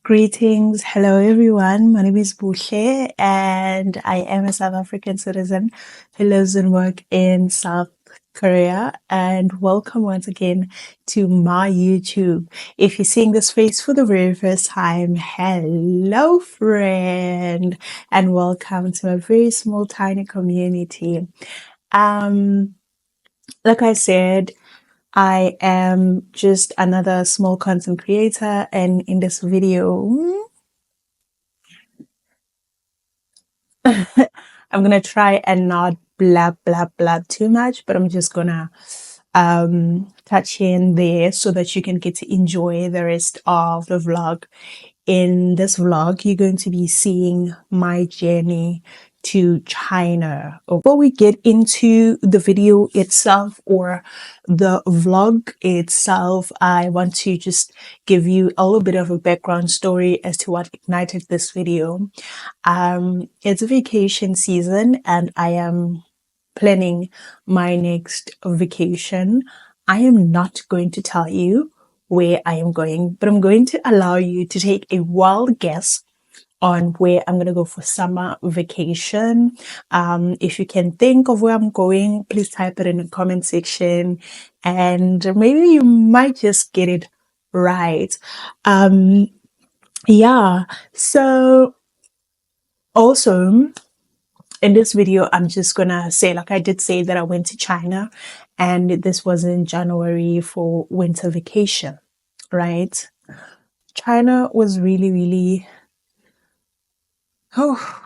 Greetings. Hello, everyone. My name is Buhle, and I am a South African citizen who lives and works in South Korea. And welcome once again to my YouTube. If you're seeing this face for the very first time, hello, friend, and welcome to a very small, tiny community. Um, like I said, I am just another small content creator, and in this video, I'm gonna try and not blab too much, but I'm just gonna touch here and there so that you can get to enjoy the rest of the vlog. In this vlog, you're going to be seeing my journey to China. Before we get into the video itself or the vlog itself, I want to just give you a little bit of a background story as to what ignited this video. It's vacation season and I am planning my next vacation. I am not going to tell you where I am going, but I'm going to allow you to take a wild guess on where I'm going to go for summer vacation. If you can think of where I'm going, please type it in the comment section and maybe you might just get it right. Yeah, so also in this video, I'm just gonna say, like I did say that I went to China and this was in January for winter vacation, right? China was really, oh,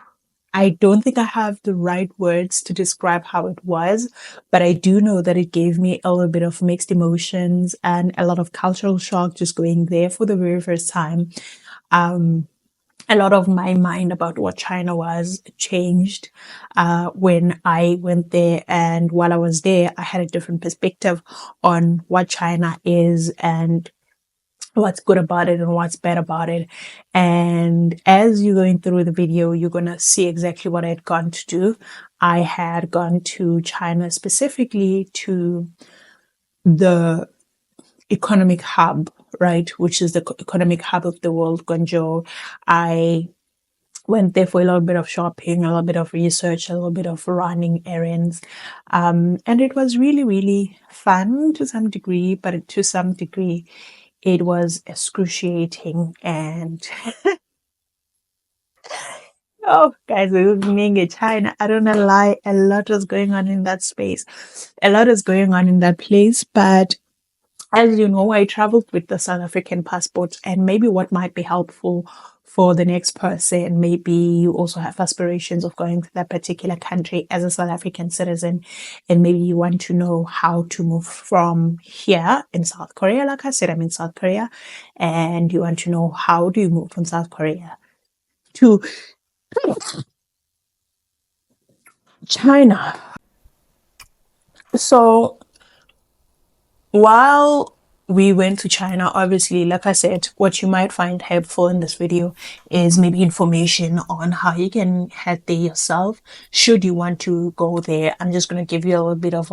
I don't think I have the right words to describe how it was, but I do know that it gave me a little bit of mixed emotions and a lot of cultural shock just going there for the very first time. A lot of my mind about what China was changed when I went there. And while I was there, I had a different perspective on what China is and what's good about it and what's bad about it. And as you're going through the video, you're going to see exactly what I had gone to do. I had gone to China specifically to the economic hub, right? Which is the economic hub of the world, Guangzhou. I went there for a little bit of shopping, a little bit of research, a little bit of running errands. And it was really fun to some degree, but to some degree, it was excruciating. And oh, guys, being in China, I don't know lie, a lot is going on in that space. A lot is going on in that place, but as you know, I traveled with the South African passport, and maybe what might be helpful for the next person, maybe you also have aspirations of going to that particular country as a South African citizen, and maybe you want to know how to move from here in South Korea. Like I said, I'm in South Korea, and you want to know how do you move from South Korea to China. So while we went to China, obviously, like I said, what you might find helpful in this video is maybe information on how you can head there yourself should you want to go there. I'm just going to give you a little bit of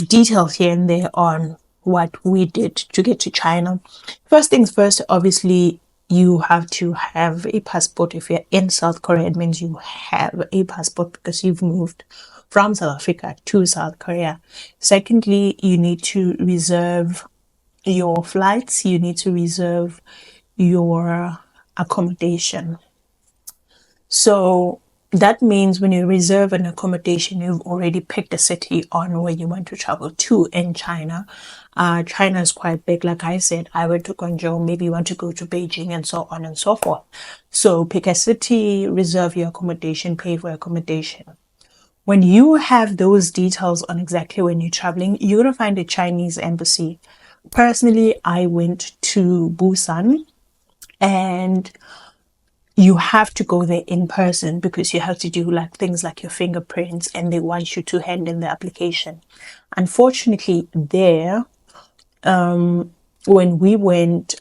details here and there on what we did to get to China. First things first, obviously, you have to have a passport. If you're in South Korea, it means you have a passport because you've moved from South Africa to South Korea. Secondly, you need to reserve your flights. You need to reserve your accommodation. So that means when you reserve an accommodation, you've already picked a city on where you want to travel to in China. China is quite big. Like I said, I went to Guangzhou, maybe you want to go to Beijing and so on and so forth. So pick a city, reserve your accommodation, pay for accommodation. When you have those details on exactly when you're traveling, you're going to find a Chinese embassy. Personally, I went to Busan, and you have to go there in person because you have to do like things like your fingerprints, and they want you to hand in the application. Unfortunately, there, when we went,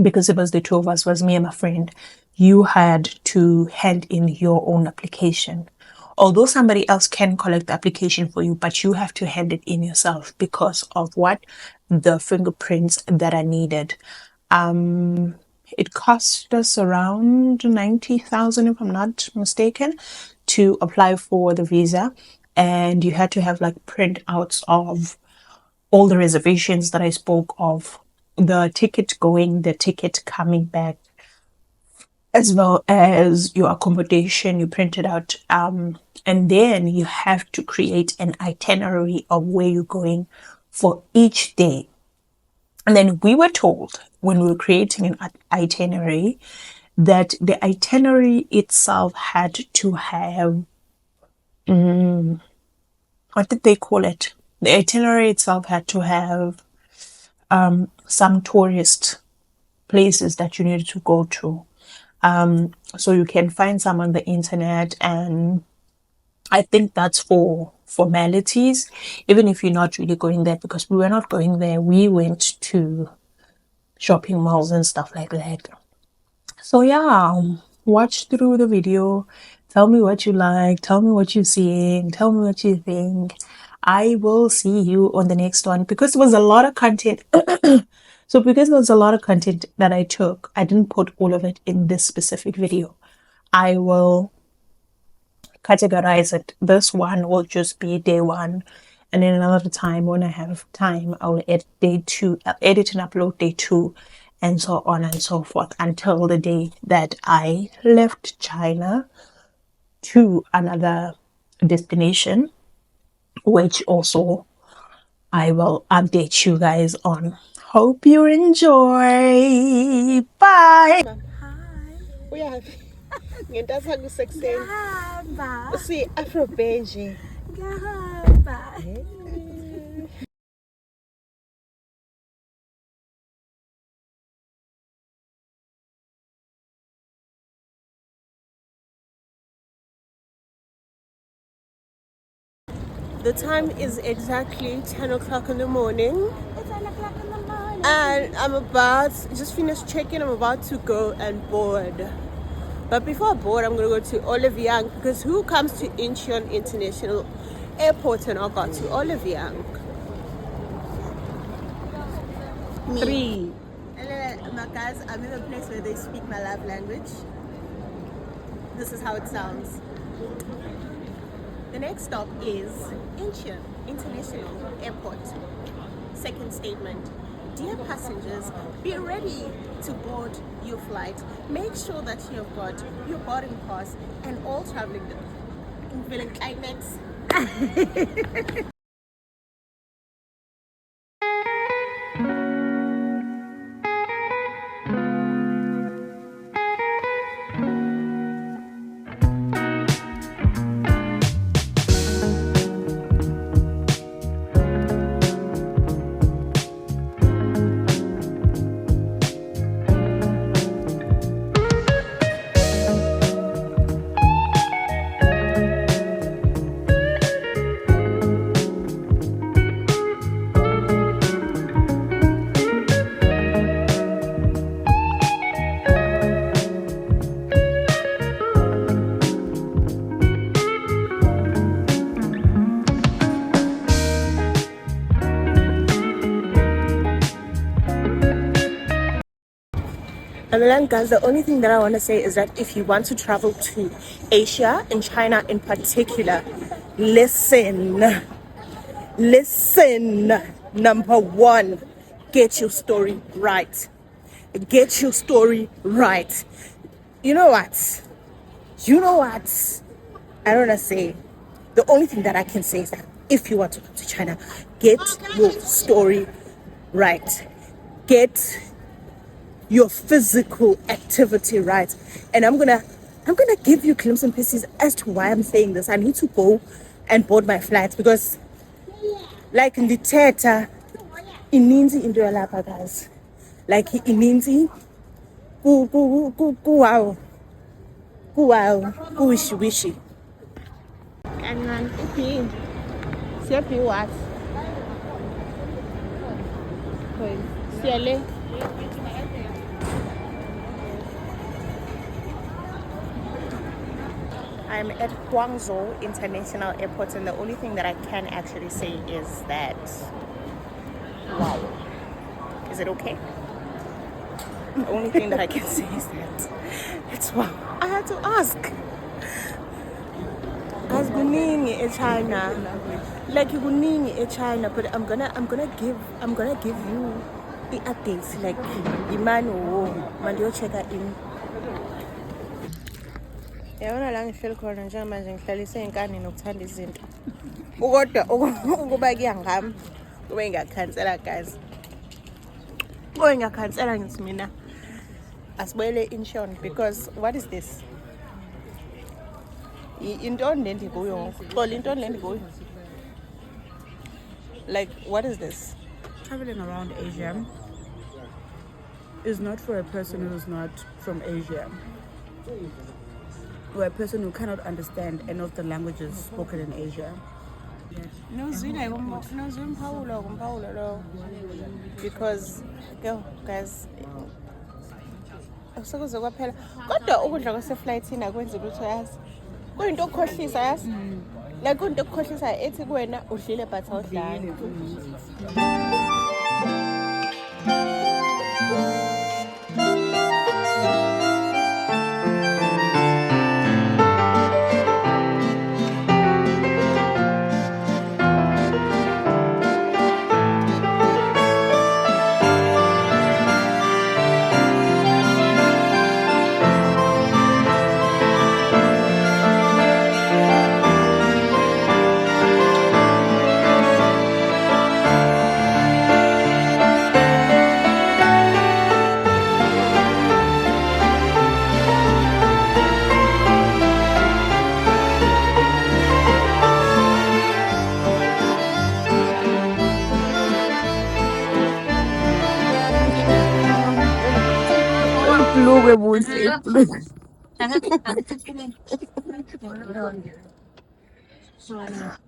because it was the two of us, was me and my friend, you had to hand in your own application. Although somebody else can collect the application for you, but you have to hand it in yourself because of what? The fingerprints that are needed. It cost us around 90,000, if I'm not mistaken, to apply for the visa. And you had to have like printouts of all the reservations that I spoke of, the ticket going, the ticket coming back, as well as your accommodation. You print it out. And then you have to create an itinerary of where you're going for each day. And then we were told when we were creating an itinerary that the itinerary itself had to have, what did they call it? The itinerary itself had to have some tourist places that you needed to go to. So you can find some on the internet, and I think that's for formalities, even if you're not really going there, because we were not going there. We went to shopping malls and stuff like that. So yeah, watch through the video. Tell me what you like. Tell me what you're seeing. Tell me what you think. I will see you on the next one, because there was a lot of content. So because there was a lot of content that I took, I didn't put all of it in this specific video. I will categorize it. This one will just be day one. And then another time, when I have time, I'll edit day two, edit and upload day two, and so on and so forth, until the day that I left China to another destination, which also I will update you guys on. Hope you enjoy. Bye. Hi. Ngentatha kusekuseni. Ngahamba. Usi Afrobeige. Ngahamba. The time is exactly 10 o'clock in the morning. It's 10 o'clock in the morning. And I'm about, just finished checking, I'm about to go and board. But before I board, I'm going to go to Olive Young, because who comes to Incheon International Airport and I got to Olive Young? Me. 3. My guys, I'm in a place where they speak my love language. This is how it sounds. The next stop is Incheon International Airport. Second statement. Dear passengers, be ready to board your flight. Make sure that you have got your boarding pass and all traveling in feeling climates. And guys, the only thing that I want to say is that if you want to travel to Asia and China in particular, listen. Number one, get your story right. Get your story right. You know what? I don't want to say. The only thing that I can say is that if you want to come to China, get your story right. Get your physical activity right. And I'm gonna give you glimpses and pieces as to why I'm saying this. I need to go and board my flight, because like in the theater, ininzi into yalapha, guys. Like ininzi wow wishy. And then if you what? I'm at Guangzhou International Airport, and the only thing that I can actually say is that, wow. Is it okay? The only thing that I can say is that it's wow. I had to ask. Guys, kuningi in China. Like kuningi in China, but I'm gonna give you the updates. Like imani mandio checker in. Yabona la ngihleli khona njengamanje ngihlalise inkani nokuthanda izinto. Ukodwa ukuba kuyangami kube ngiyakhansela guys. Kube ngiyakhansela ngithi mina asibuyele inshon because what is this? Intoni le ndikuyo? Xoli intoni le ndikuyo? Like what is this? Traveling around Asia is not for a person who's not from Asia, or a person who cannot understand any of the languages spoken in Asia. Because guys sekuze kwaphela kodwa ukudla kwaseflightini akwenzi lutho yazi kuyinto okukhohlisa yazi like kuyinto okukhohlisa ethi kuwena udlile but awudlali.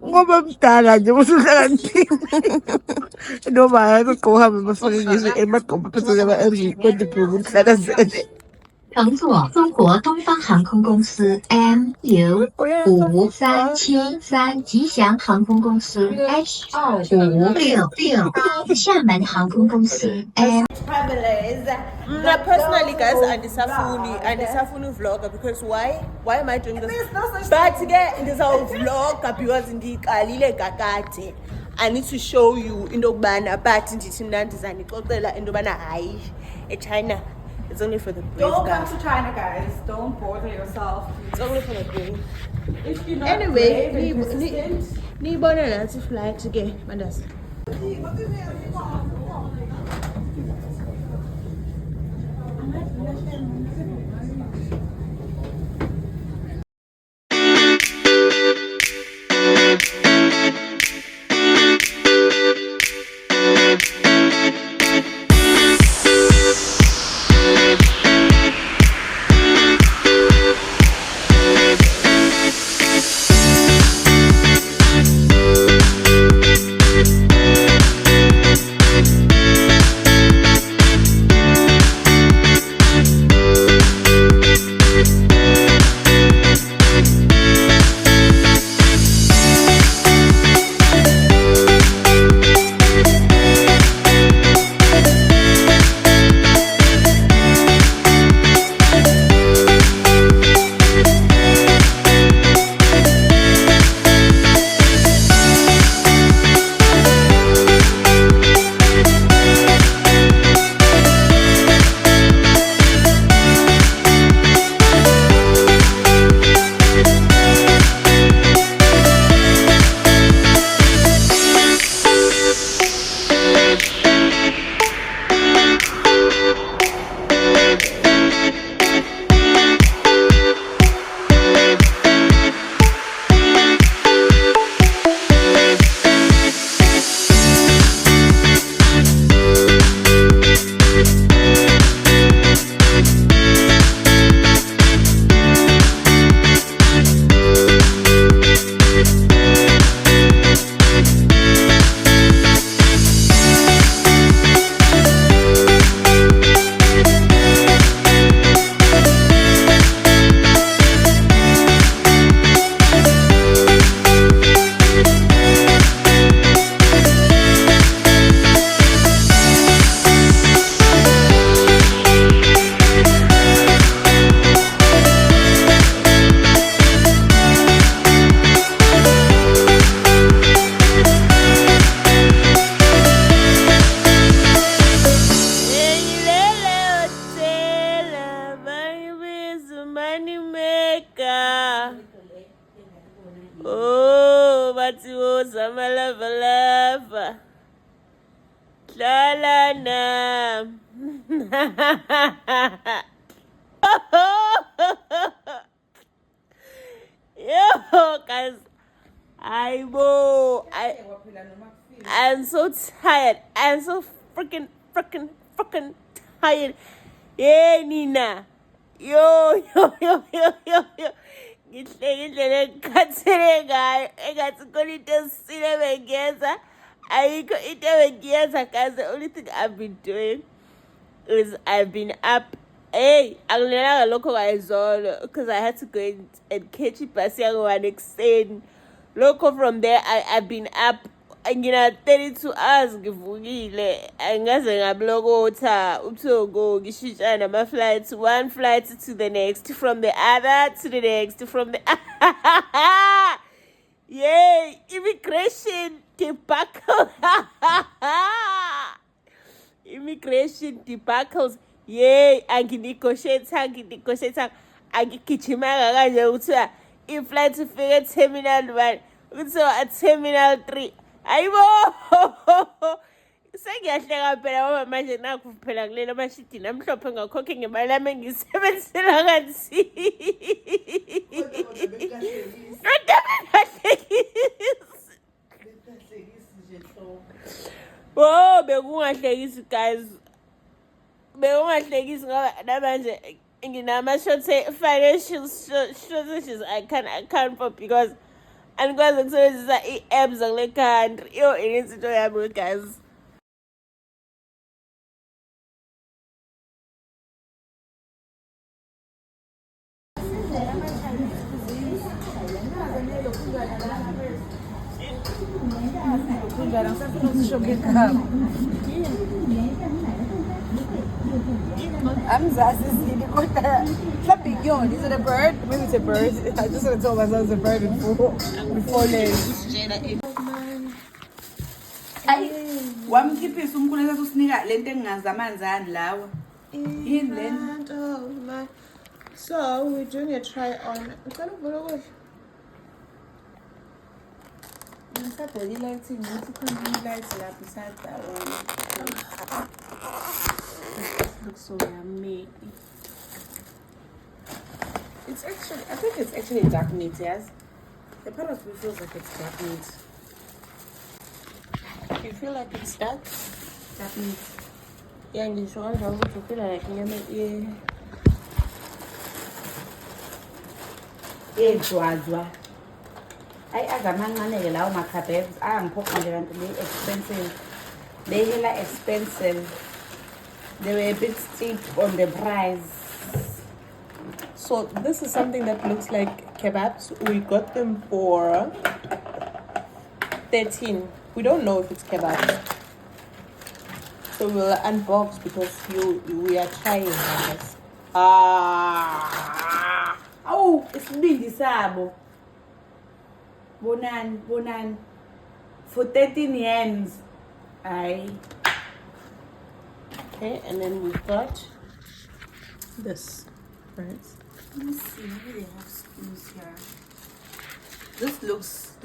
Ngoba mdala nje usuhlakaniphile noma akekho uhambe bafake ngisho emagqomo phezulu kodwa ukuhlala zene 乘坐中国东方航空公司 MU5373 吉祥航空公司 H2566 厦门航空公司 M Personally guys andisafuni vlogger because why am I doing this? But ke ndizawuvlogger because ndiyiqalile kakade. I need to show you into yokubana but ndithi mna ndizanixoxela into yobana hayi eChina it's only for the brave Don't guys. come to China, guys. Don't bother yourself. It's only for the brave. If you're not Anyway, brave and persistent, niyibona nathi flight ke mandasi. Oh, Matiwo, Sama Lava Lava. Dlala nam. Yo, guys. I'm so tired. I'm so freaking tired. Yeah, Nina. Yo. Ngihlekile ngikhathele ngayo engathi khona into esile bengiyenza ayikho into ebengiyenza guys. The only thing I've been doing is I've been up. Hey, anginelanga lokho kayizolo because I had to go and catch ibhasi yangu-1 ekuseni. Lokho from there I've been up ngina 32 hours ngivukile angaze ngablokotha uthoko ngishintshana nama-flights, one flight to the next, from the other to the next, from the yay, immigration debacle. Immigration debacles. Yay, anginegotiate angigijimanga kanje ukuthiwa i-flight ifike terminal 1 kuthiwa terminal 3. Ayibo, sengiyahleka phela ngoba manje nakhu phela kulelo amashidini amhlophe ngakhokhe ngemali yami engiyisebenzisela kanzima. Oh, bekungahlekisi guys. Bekungahlekisi ngoba namanje financial shortages I can't account for because angikwazi ukusebenzisa i-apps zakule country. Yo, ininzi into yami guys. I'm Zazi Is it a bird? Maybe it's a bird. I just want to tell myself it's a bird with four legs. Wamkhiphisa umkhulu esasusinika lento engingazamanzani lawa. Yini lento? Oh my. So we're doing a try on. Ngicela ukuvula ukudla. Ngisabheka i-lighting ukuthi khona i-light la beside that one. This looks so yummy. It's actually, I think it's actually dark meat, yes? The part of me feels like it's dark meat. You feel like it's dark? Dark meat. Yeah, and it's one of you feel like yeah. Ejwazwa. Ay azamancane lawo makhabebs angiphoqa nje kanti le expensive. They hella expensive. They were a bit steep on the price. So this is something that looks like kebabs. We got them for 13. We don't know if it's kebab. So we'll unbox because we are trying this. Oh, it's big sabo. Bonan. For 13 yens. Aye. Okay, and then we've got this. Right. Let me see, maybe they have spoons here. This looks